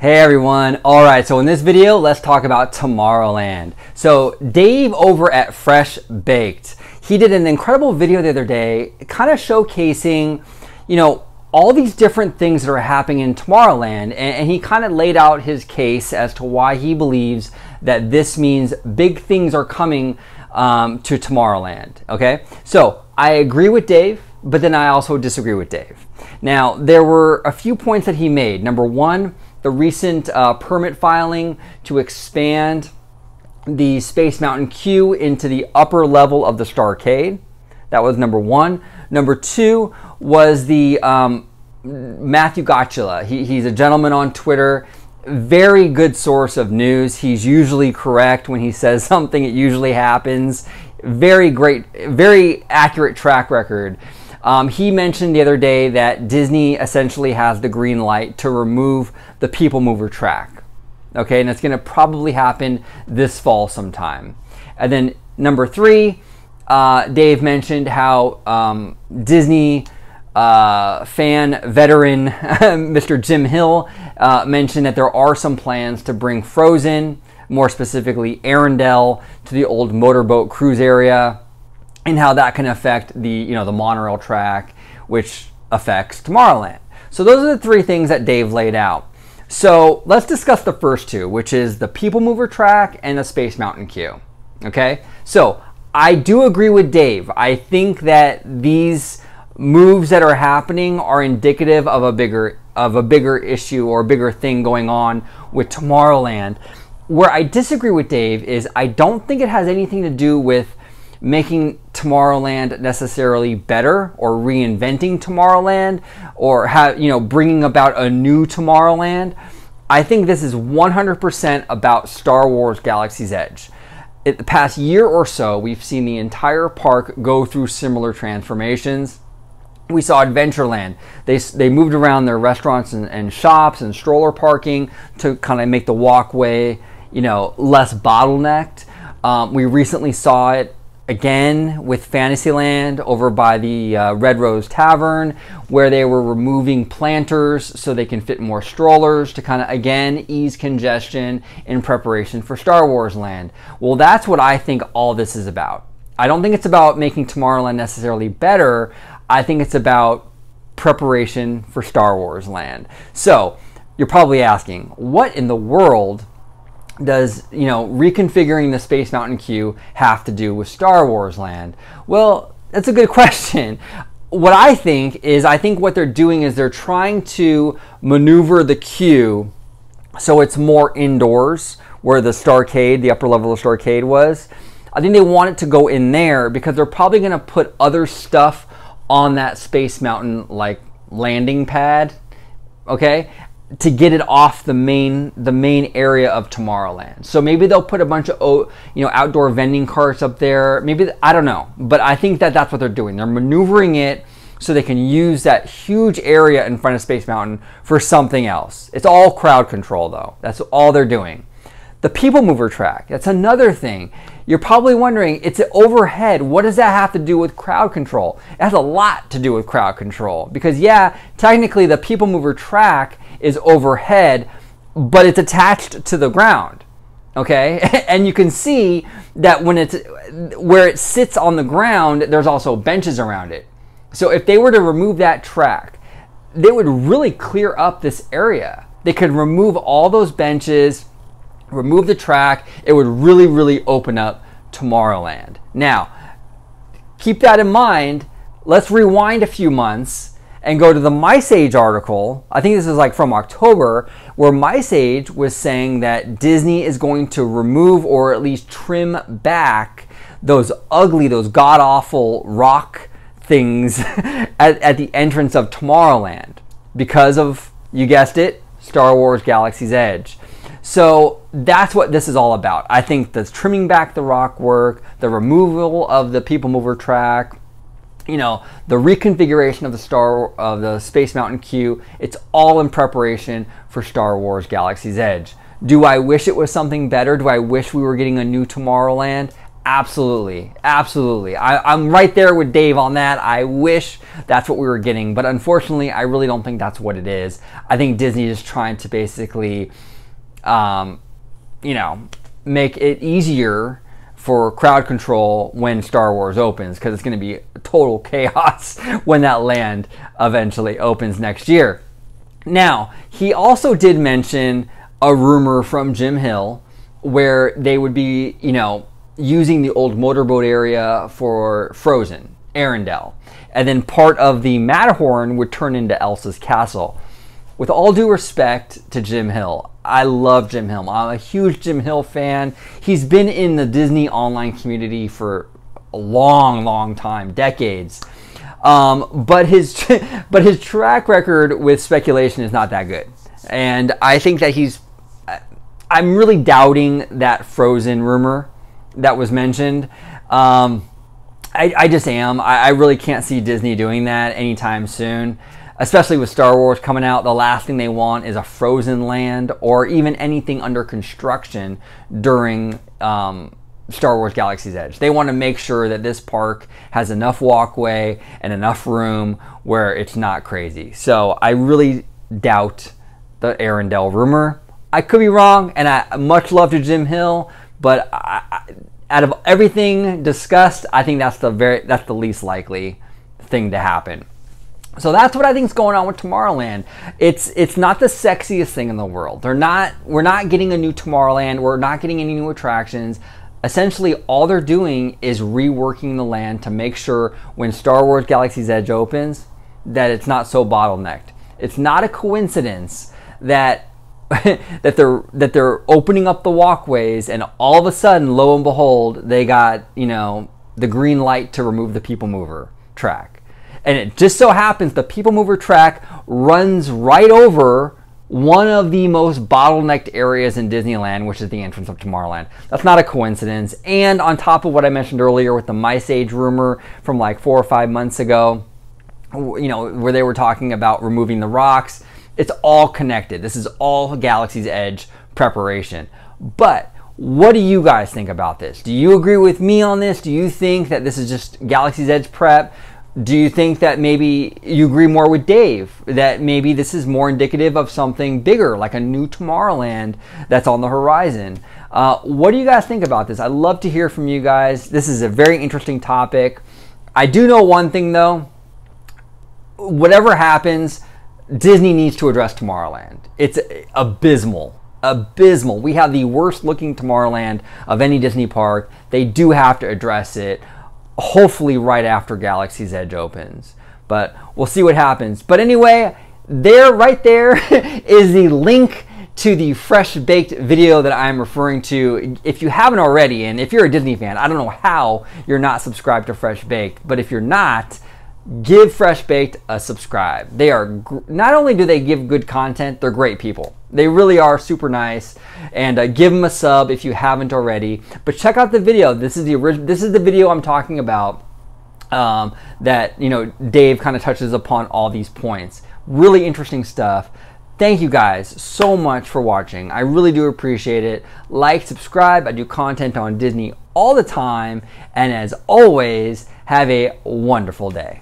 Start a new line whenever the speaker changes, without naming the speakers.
Hey everyone. All right, so in this video, let's talk about Tomorrowland. So Dave over at Fresh Baked, he did an incredible video the other day, kind of showcasing, all these different things that are happening in Tomorrowland, and he kind of laid out his case as to why he believes that this means big things are coming to Tomorrowland, okay? So I agree with Dave, but then I also disagree with Dave. Now, there were a few points that he made. Number one, the recent permit filing to expand the Space Mountain queue into the upper level of the Starcade. That was number one. Number two was the Matthew Gotchula. He's a gentleman on Twitter. Very good source of news. He's usually correct when he says something. It usually happens. Very great, very accurate track record. He mentioned the other day that Disney essentially has the green light to remove the People Mover track. Okay, and it's going to probably happen this fall sometime. And then number three, Dave mentioned how Disney fan veteran Mr. Jim Hill mentioned that there are some plans to bring Frozen, more specifically Arendelle, to the old motorboat cruise area, and how that can affect the the monorail track, which affects Tomorrowland. So those are the three things that Dave laid out. So let's discuss the first two, which is the People Mover track and the Space Mountain queue. Okay, so I do agree with Dave. I think that these moves that are happening are indicative of a bigger issue or a bigger thing going on with Tomorrowland. Where I disagree with Dave is I don't think it has anything to do with making Tomorrowland necessarily better or reinventing Tomorrowland or bringing about a new Tomorrowland. I think this is 100% about Star Wars Galaxy's Edge. In the past year or so, we've seen the entire park go through similar transformations. We saw Adventureland. They moved around their restaurants and shops and stroller parking to kind of make the walkway, less bottlenecked. We recently saw it again with Fantasyland over by the Red Rose Tavern, where they were removing planters so they can fit more strollers to kind of, again, ease congestion in preparation for Star Wars Land. Well, that's what I think all this is about. I don't think it's about making Tomorrowland necessarily better. I think it's about preparation for Star Wars Land. So you're probably asking, what in the world does reconfiguring the Space Mountain queue have to do with Star Wars Land? Well, that's a good question. What I think what they're doing is they're trying to maneuver the queue so it's more indoors, where the Starcade, the upper level of Starcade was. I think they want it to go in there because they're probably going to put other stuff on that Space Mountain landing pad, okay, to get it off the main area of Tomorrowland. So maybe they'll put a bunch of outdoor vending carts up there. Maybe, I don't know, but I think that that's what they're doing. They're maneuvering it so they can use that huge area in front of Space Mountain for something else. It's all crowd control though. That's all they're doing. The People Mover track, that's another thing. You're probably wondering, it's overhead. What does that have to do with crowd control? It has a lot to do with crowd control because, yeah, technically the People Mover track is overhead, but it's attached to the ground, okay? And you can see that where it sits on the ground, there's also benches around it. So if they were to remove that track, they would really clear up this area. They could remove all those benches, remove the track. It would really, really open up Tomorrowland. Now, keep that in mind. Let's rewind a few months and go to the Mice Age article. I think this is from October, where Mice Age was saying that Disney is going to remove or at least trim back those ugly, those god-awful rock things at the entrance of Tomorrowland because of, you guessed it, Star Wars Galaxy's Edge. So that's what this is all about. I think the trimming back the rock work, the removal of the People Mover track, the reconfiguration of the Space Mountain queue, it's all in preparation for Star Wars Galaxy's Edge. Do I wish it was something better? Do I wish we were getting a new Tomorrowland? Absolutely, absolutely. I'm right there with Dave on that. I wish that's what we were getting, but unfortunately, I really don't think that's what it is. I think Disney is trying to basically, you know, make it easier for crowd control when Star Wars opens, because it's going to be total chaos when that land eventually opens next year. Now, he also did mention a rumor from Jim Hill where they would be, you know, using the old motorboat area for Frozen, Arendelle. And then part of the Matterhorn would turn into Elsa's castle. With all due respect to Jim Hill, I love Jim Hill. I'm a huge Jim Hill fan. He's been in the Disney online community for a long, long time, decades. But his track record with speculation is not that good. And I think that I'm really doubting that Frozen rumor that was mentioned. I just am. I really can't see Disney doing that anytime soon, especially with Star Wars coming out. The last thing they want is a Frozen land or even anything under construction during Star Wars Galaxy's Edge. They want to make sure that this park has enough walkway and enough room where it's not crazy. So I really doubt the Arendelle rumor. I could be wrong, and I much love to Jim Hill, but out of everything discussed, I think that's the least likely thing to happen. So that's what I think is going on with Tomorrowland. It's not the sexiest thing in the world. We're not getting a new Tomorrowland. We're not getting any new attractions. Essentially, all they're doing is reworking the land to make sure when Star Wars Galaxy's Edge opens that it's not so bottlenecked. It's not a coincidence that that they're opening up the walkways, and all of a sudden, lo and behold, they got, you know, the green light to remove the People Mover track. And it just so happens the People Mover track runs right over one of the most bottlenecked areas in Disneyland, which is the entrance of Tomorrowland. That's not a coincidence. And on top of what I mentioned earlier with the Mice Age rumor from like 4 or 5 months ago, you know, where they were talking about removing the rocks, it's all connected. This is all Galaxy's Edge preparation. But what do you guys think about this? Do you agree with me on this? Do you think that this is just Galaxy's Edge prep? Do you think that maybe you agree more with Dave, that maybe this is more indicative of something bigger, like a new Tomorrowland that's on the horizon? What do you guys think about this? I'd love to hear from you guys. This is a very interesting topic. I do know one thing though. Whatever happens, Disney needs to address Tomorrowland. It's abysmal. Abysmal. We have the worst looking Tomorrowland of any Disney park. They do have to address it, hopefully right after Galaxy's Edge opens. But we'll see what happens. But anyway, right there is the link to the Fresh Baked video that I'm referring to. If you haven't already, and if you're a Disney fan, I don't know how you're not subscribed to Fresh Baked, but if you're not, give Fresh Baked a subscribe. They are, not only do they give good content, they're great people. They really are super nice. And give them a sub if you haven't already. But check out the video. This is the video I'm talking about. That, you know, Dave kind of touches upon all these points. Really interesting stuff. Thank you guys so much for watching. I really do appreciate it. Like, subscribe. I do content on Disney all the time. And as always, have a wonderful day.